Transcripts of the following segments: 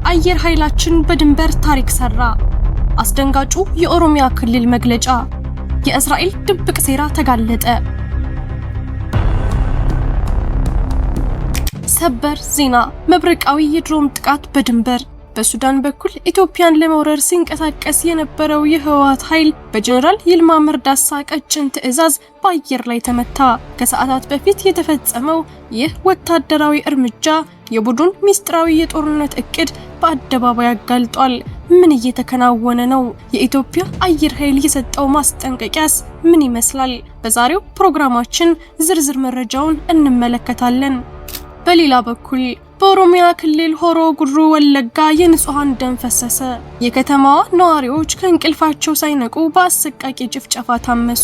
አየር ኃይላችን በድንበር ታሪክ ሰራ። አስደንጋጩ የኦሮሚያ ክልል መግለጫ። የእስራኤል ድብቅ ሴራ ተጋለጠ። ሰበር ዜና። መብረቃዊ የድሮን ጥቃት በድንበር። በሱዳን በኩል ኢትዮጵያን ለመውረር ሲንቀሳቀስ የነበረው የህወሓት ኃይል በጀነራል ይልማ መርዳሳ ቀጭን ትዕዛዝ በአየር ላይ ተመታ። ከሰዓታት በፊት የተፈጸመው ይህ ወታደራዊ እርምጃ የቡድን ሚስጥራዊ የጦርነት እቅድ በአደባባይ አጋልጧል። ምን እየተከናወነ ነው? የኢትዮጵያ አየር ኃይል የሰጠው ማስጠንቀቂያስ ምን ይመስላል? በዛሬው ፕሮግራማችን ዝርዝር መረጃውን እንመለከታለን። በሌላ በኩል በኦሮሚያ ክልል ሆሮ ጉድሩ ወለጋ የንጹሃን ደም ፈሰሰ። የከተማዋ ነዋሪዎች ከእንቅልፋቸው ሳይነቁ በአሰቃቂ ጭፍጨፋ ታመሱ።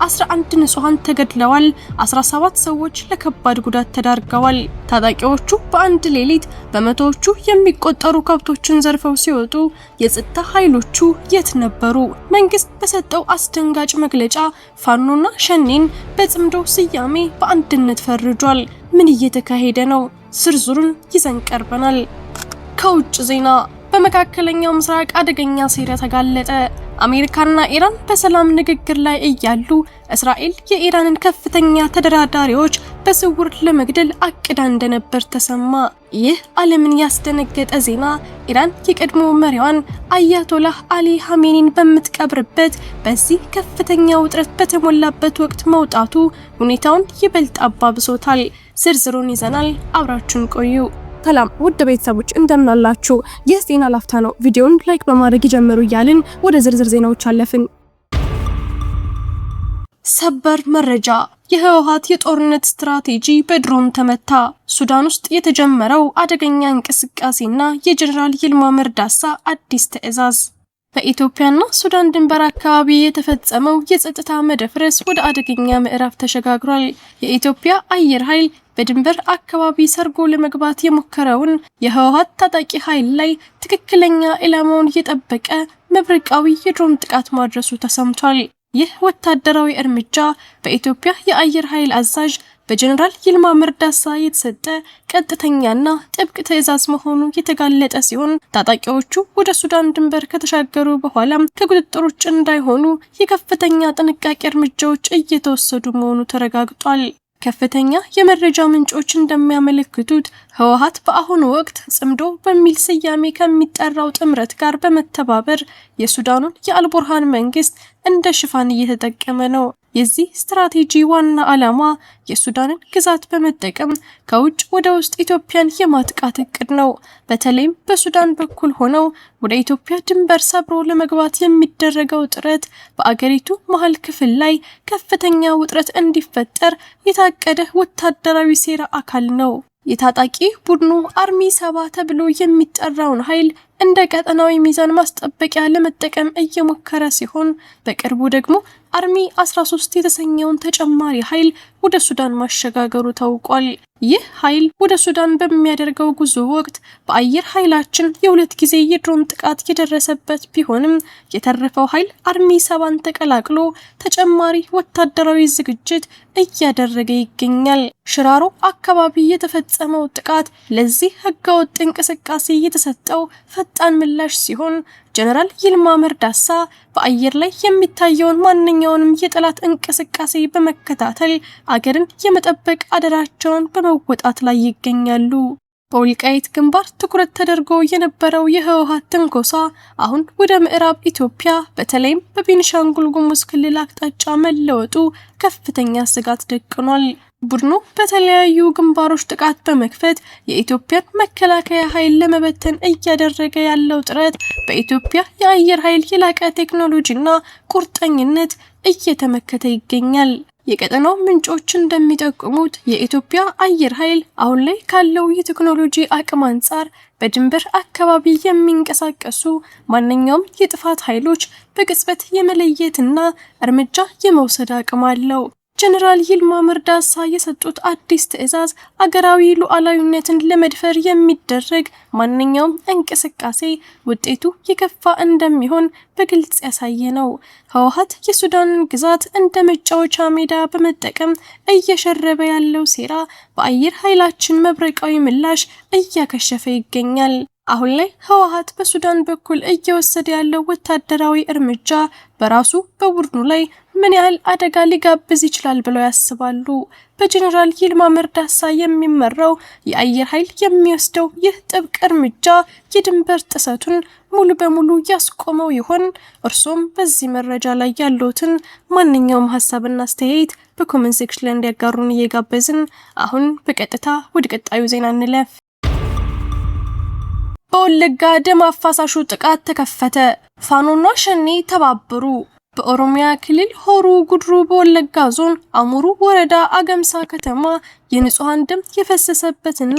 11 ንጹሃን ተገድለዋል። 17 ሰዎች ለከባድ ጉዳት ተዳርገዋል። ታጣቂዎቹ በአንድ ሌሊት በመቶዎቹ የሚቆጠሩ ከብቶችን ዘርፈው ሲወጡ የጸጥታ ኃይሎቹ የት ነበሩ? መንግስት በሰጠው አስደንጋጭ መግለጫ ፋኖና ሸኔን በጽምዶ ስያሜ በአንድነት ፈርጇል። ምን እየተካሄደ ነው? ዝርዝሩን ይዘን ቀርበናል። ከውጭ ዜና። በመካከለኛው ምስራቅ አደገኛ ሴራ ተጋለጠ። አሜሪካና ኢራን በሰላም ንግግር ላይ እያሉ እስራኤል የኢራንን ከፍተኛ ተደራዳሪዎች በስውር ለመግደል አቅዳ እንደነበር ተሰማ። ይህ ዓለምን ያስደነገጠ ዜና ኢራን የቀድሞ መሪዋን አያቶላህ አሊ ሐሜኒን በምትቀብርበት በዚህ ከፍተኛ ውጥረት በተሞላበት ወቅት መውጣቱ ሁኔታውን ይበልጥ አባብሶታል። ዝርዝሩን ይዘናል። አብራችሁን ቆዩ። ሰላም ውድ ቤተሰቦች እንደምናላችሁ። ይህ ዜና ላፍታ ነው። ቪዲዮውን ላይክ በማድረግ ይጀምሩ እያልን ወደ ዝርዝር ዜናዎች አለፍን። ሰበር መረጃ። የህወሓት የጦርነት ስትራቴጂ በድሮን ተመታ። ሱዳን ውስጥ የተጀመረው አደገኛ እንቅስቃሴና የጀነራል ይልማ መርዳሳ አዲስ ትዕዛዝ። በኢትዮጵያና ሱዳን ድንበር አካባቢ የተፈጸመው የጸጥታ መደፍረስ ወደ አደገኛ ምዕራፍ ተሸጋግሯል። የኢትዮጵያ አየር ኃይል በድንበር አካባቢ ሰርጎ ለመግባት የሞከረውን የህወሓት ታጣቂ ኃይል ላይ ትክክለኛ ኢላማውን የጠበቀ መብረቃዊ የድሮን ጥቃት ማድረሱ ተሰምቷል። ይህ ወታደራዊ እርምጃ በኢትዮጵያ የአየር ኃይል አዛዥ በጀነራል ይልማ መርዳሳ የተሰጠ ቀጥተኛና ጥብቅ ትዕዛዝ መሆኑ የተጋለጠ ሲሆን ታጣቂዎቹ ወደ ሱዳን ድንበር ከተሻገሩ በኋላም ከቁጥጥር ውጭ እንዳይሆኑ የከፍተኛ ጥንቃቄ እርምጃዎች እየተወሰዱ መሆኑ ተረጋግጧል። ከፍተኛ የመረጃ ምንጮች እንደሚያመለክቱት ህወሓት በአሁኑ ወቅት ጽምዶ በሚል ስያሜ ከሚጠራው ጥምረት ጋር በመተባበር የሱዳኑን የአልቡርሃን መንግስት እንደ ሽፋን እየተጠቀመ ነው። የዚህ ስትራቴጂ ዋና ዓላማ የሱዳንን ግዛት በመጠቀም ከውጭ ወደ ውስጥ ኢትዮጵያን የማጥቃት እቅድ ነው። በተለይም በሱዳን በኩል ሆነው ወደ ኢትዮጵያ ድንበር ሰብሮ ለመግባት የሚደረገው ጥረት በአገሪቱ መሃል ክፍል ላይ ከፍተኛ ውጥረት እንዲፈጠር የታቀደ ወታደራዊ ሴራ አካል ነው። የታጣቂ ቡድኑ አርሚ 7 ተብሎ የሚጠራውን ኃይል እንደ ቀጠናዊ ሚዛን ማስጠበቂያ ለመጠቀም እየሞከረ ሲሆን በቅርቡ ደግሞ አርሚ 13 የተሰኘውን ተጨማሪ ኃይል ወደ ሱዳን ማሸጋገሩ ታውቋል። ይህ ኃይል ወደ ሱዳን በሚያደርገው ጉዞ ወቅት በአየር ኃይላችን የሁለት ጊዜ የድሮን ጥቃት የደረሰበት ቢሆንም የተረፈው ኃይል አርሚ 7ን ተቀላቅሎ ተጨማሪ ወታደራዊ ዝግጅት እያደረገ ይገኛል። ሽራሮ አካባቢ የተፈጸመው ጥቃት ለዚህ ህገወጥ እንቅስቃሴ የተሰጠው ፈጣን ምላሽ ሲሆን ጀነራል ይልማ መርዳሳ በአየር ላይ የሚታየውን ማንኛውንም የጠላት እንቅስቃሴ በመከታተል አገርን የመጠበቅ አደራቸውን በመወጣት ላይ ይገኛሉ። በወልቃይት ግንባር ትኩረት ተደርጎ የነበረው የህወሓት ትንኮሳ አሁን ወደ ምዕራብ ኢትዮጵያ በተለይም በቤኒሻንጉል ጉሙዝ ክልል አቅጣጫ መለወጡ ከፍተኛ ስጋት ደቅኗል። ቡድኑ በተለያዩ ግንባሮች ጥቃት በመክፈት የኢትዮጵያን መከላከያ ኃይል ለመበተን እያደረገ ያለው ጥረት በኢትዮጵያ የአየር ኃይል የላቀ ቴክኖሎጂና ቁርጠኝነት እየተመከተ ይገኛል። የቀጠናው ምንጮች እንደሚጠቁሙት የኢትዮጵያ አየር ኃይል አሁን ላይ ካለው የቴክኖሎጂ አቅም አንጻር በድንበር አካባቢ የሚንቀሳቀሱ ማንኛውም የጥፋት ኃይሎች በቅጽበት የመለየትና እርምጃ የመውሰድ አቅም አለው። ጀነራል ይልማ መርዳሳ የሰጡት አዲስ ትዕዛዝ አገራዊ ሉዓላዊነትን ለመድፈር የሚደረግ ማንኛውም እንቅስቃሴ ውጤቱ የከፋ እንደሚሆን በግልጽ ያሳየ ነው። ህወሓት የሱዳንን ግዛት እንደ መጫወቻ ሜዳ በመጠቀም እየሸረበ ያለው ሴራ በአየር ኃይላችን መብረቃዊ ምላሽ እያከሸፈ ይገኛል። አሁን ላይ ህወሓት በሱዳን በኩል እየወሰደ ያለው ወታደራዊ እርምጃ በራሱ በቡድኑ ላይ ምን ያህል አደጋ ሊጋብዝ ይችላል ብለው ያስባሉ? በጀነራል ይልማ መርዳሳ የሚመራው የአየር ኃይል የሚወስደው ይህ ጥብቅ እርምጃ የድንበር ጥሰቱን ሙሉ በሙሉ ያስቆመው ይሆን? እርሶም በዚህ መረጃ ላይ ያሉትን ማንኛውም ሀሳብና አስተያየት በኮሜንት ሴክሽን ላይ እንዲያጋሩን እየጋበዝን አሁን በቀጥታ ወደ ቀጣዩ ዜና እንለፍ። በወለጋ ደም አፋሳሹ ጥቃት ተከፈተ። ፋኖና ሸኔ ተባበሩ። በኦሮሚያ ክልል ሆሮ ጉድሩ በወለጋ ዞን አሙሩ ወረዳ አገምሳ ከተማ የንጹሃን ደም የፈሰሰበትና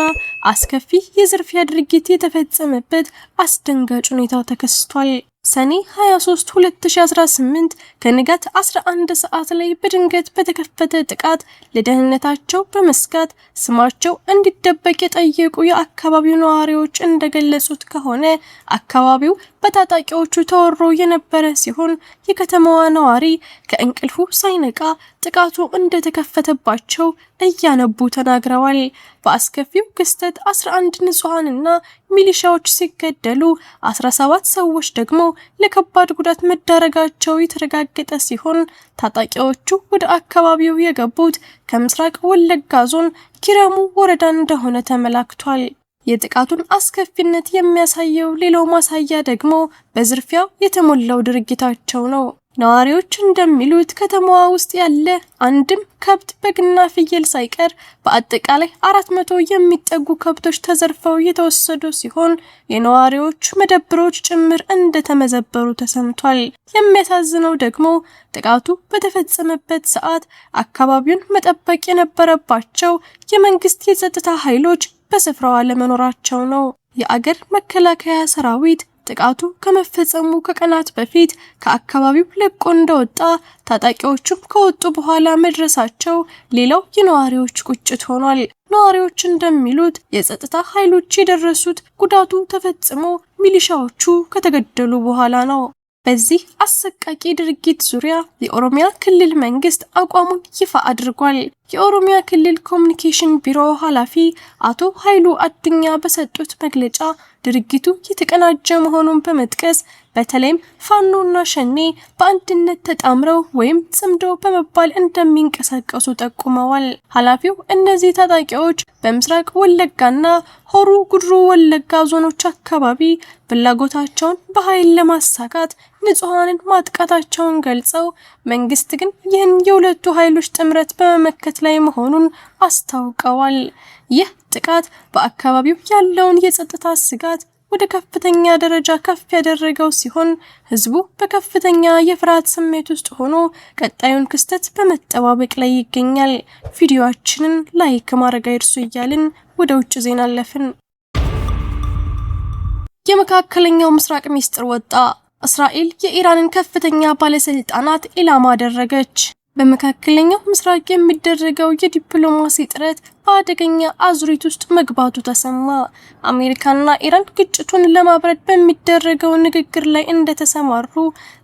አስከፊ የዝርፊያ ድርጊት የተፈጸመበት አስደንጋጭ ሁኔታ ተከስቷል። ሰኔ 23 2018 ከንጋት 11 ሰዓት ላይ በድንገት በተከፈተ ጥቃት ለደህንነታቸው በመስጋት ስማቸው እንዲደበቅ የጠየቁ የአካባቢው ነዋሪዎች እንደገለጹት ከሆነ አካባቢው በታጣቂዎቹ ተወሮ የነበረ ሲሆን የከተማዋ ነዋሪ ከእንቅልፉ ሳይነቃ ጥቃቱ እንደተከፈተባቸው እያነቡ ተናግረዋል። በአስከፊው ክስተት 11 ንጹሃንና ሚሊሻዎች ሲገደሉ 17 ሰዎች ደግሞ ለከባድ ጉዳት መዳረጋቸው የተረጋገጠ ሲሆን ታጣቂዎቹ ወደ አካባቢው የገቡት ከምስራቅ ወለጋ ዞን ኪረሙ ወረዳ እንደሆነ ተመላክቷል። የጥቃቱን አስከፊነት የሚያሳየው ሌላው ማሳያ ደግሞ በዝርፊያው የተሞላው ድርጊታቸው ነው። ነዋሪዎች እንደሚሉት ከተማዋ ውስጥ ያለ አንድም ከብት በግና ፍየል ሳይቀር በአጠቃላይ 400 የሚጠጉ ከብቶች ተዘርፈው የተወሰዱ ሲሆን የነዋሪዎች መደብሮች ጭምር እንደተመዘበሩ ተሰምቷል። የሚያሳዝነው ደግሞ ጥቃቱ በተፈጸመበት ሰዓት አካባቢውን መጠበቅ የነበረባቸው የመንግስት የጸጥታ ኃይሎች በስፍራው አለመኖራቸው ነው። የአገር መከላከያ ሰራዊት ጥቃቱ ከመፈጸሙ ከቀናት በፊት ከአካባቢው ለቆ እንደወጣ ታጣቂዎቹም ከወጡ በኋላ መድረሳቸው ሌላው የነዋሪዎች ቁጭት ሆኗል። ነዋሪዎች እንደሚሉት የጸጥታ ኃይሎች የደረሱት ጉዳቱ ተፈጽሞ ሚሊሻዎቹ ከተገደሉ በኋላ ነው። በዚህ አሰቃቂ ድርጊት ዙሪያ የኦሮሚያ ክልል መንግስት አቋሙን ይፋ አድርጓል። የኦሮሚያ ክልል ኮሚኒኬሽን ቢሮ ኃላፊ አቶ ኃይሉ አዱኛ በሰጡት መግለጫ ድርጊቱ የተቀናጀ መሆኑን በመጥቀስ በተለይም ፋኖና ሸኔ በአንድነት ተጣምረው ወይም ጽምደው በመባል እንደሚንቀሳቀሱ ጠቁመዋል። ኃላፊው እነዚህ ታጣቂዎች በምስራቅ ወለጋና ሆሮ ጉድሩ ወለጋ ዞኖች አካባቢ ፍላጎታቸውን በኃይል ለማሳካት ንጹሃንን ማጥቃታቸውን ገልጸው መንግስት ግን ይህን የሁለቱ ኃይሎች ጥምረት በመመከት ላይ መሆኑን አስታውቀዋል። ይህ ጥቃት በአካባቢው ያለውን የጸጥታ ስጋት ወደ ከፍተኛ ደረጃ ከፍ ያደረገው ሲሆን ህዝቡ በከፍተኛ የፍርሃት ስሜት ውስጥ ሆኖ ቀጣዩን ክስተት በመጠባበቅ ላይ ይገኛል። ቪዲዮአችንን ላይክ ማድረግ አይርሱ እያልን ወደ ውጭ ዜና አለፍን። የመካከለኛው ምስራቅ ሚስጥር ወጣ። እስራኤል የኢራንን ከፍተኛ ባለስልጣናት ኢላማ አደረገች። በመካከለኛው ምስራቅ የሚደረገው የዲፕሎማሲ ጥረት በአደገኛ አዙሪት ውስጥ መግባቱ ተሰማ። አሜሪካና ኢራን ግጭቱን ለማብረድ በሚደረገው ንግግር ላይ እንደተሰማሩ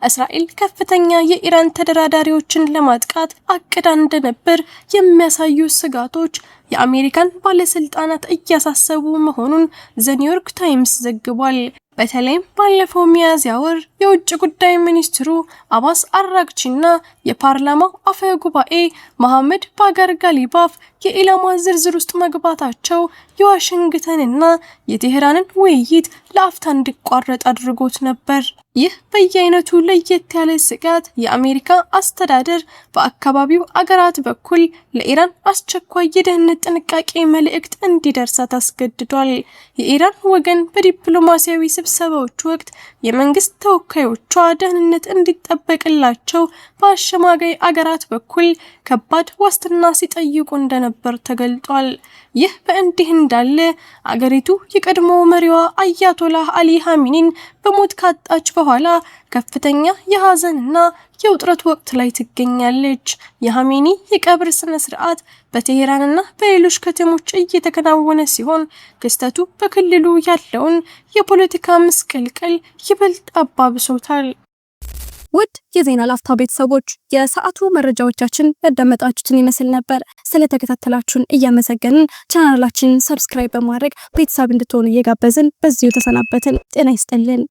እስራኤል ከፍተኛ የኢራን ተደራዳሪዎችን ለማጥቃት አቅዳ እንደነበር የሚያሳዩ ስጋቶች የአሜሪካን ባለስልጣናት እያሳሰቡ መሆኑን ዘ ኒውዮርክ ታይምስ ዘግቧል። በተለይም ባለፈው ሚያዝያ ወር የውጭ ጉዳይ ሚኒስትሩ አባስ አራግቺና የፓርላማው አፈ ጉባኤ መሐመድ ባገር ጋሊባፍ የኢላማ ዝርዝር ውስጥ መግባታቸው የዋሽንግተንና የቴህራንን ውይይት ለአፍታ እንዲቋረጥ አድርጎት ነበር። ይህ በየአይነቱ ለየት ያለ ስጋት የአሜሪካ አስተዳደር በአካባቢው አገራት በኩል ለኢራን አስቸኳይ የደህንነት ጥንቃቄ መልእክት እንዲደርሳት አስገድዷል። የኢራን ወገን በዲፕሎማሲያዊ ስብሰባዎች ወቅት የመንግስት ተወካዮቿ ደህንነት እንዲጠበቅላቸው በአሸማጋይ አገራት በኩል ከባድ ዋስትና ሲጠይቁ እንደነበር ተገልጧል። ይህ በእንዲህ እንዳለ አገሪቱ የቀድሞ መሪዋ አያቶላህ አሊ ሀሚኒን በሞት ካጣች በኋላ ከፍተኛ የሀዘንና የውጥረት ወቅት ላይ ትገኛለች። የሀሚኒ የቀብር ስነ ስርዓት በቴሄራንና በሌሎች ከተሞች እየተከናወነ ሲሆን ክስተቱ በክልሉ ያለውን የፖለቲካ ምስቅልቅል ይበልጥ አባብሶታል። ውድ የዜና ላፍታ ቤተሰቦች የሰዓቱ መረጃዎቻችን ያዳመጣችሁትን ይመስል ነበር። ስለተከታተላችሁን እያመሰገንን ቻናላችንን ሰብስክራይብ በማድረግ ቤተሰብ እንድትሆኑ እየጋበዝን በዚሁ ተሰናበትን። ጤና ይስጥልን።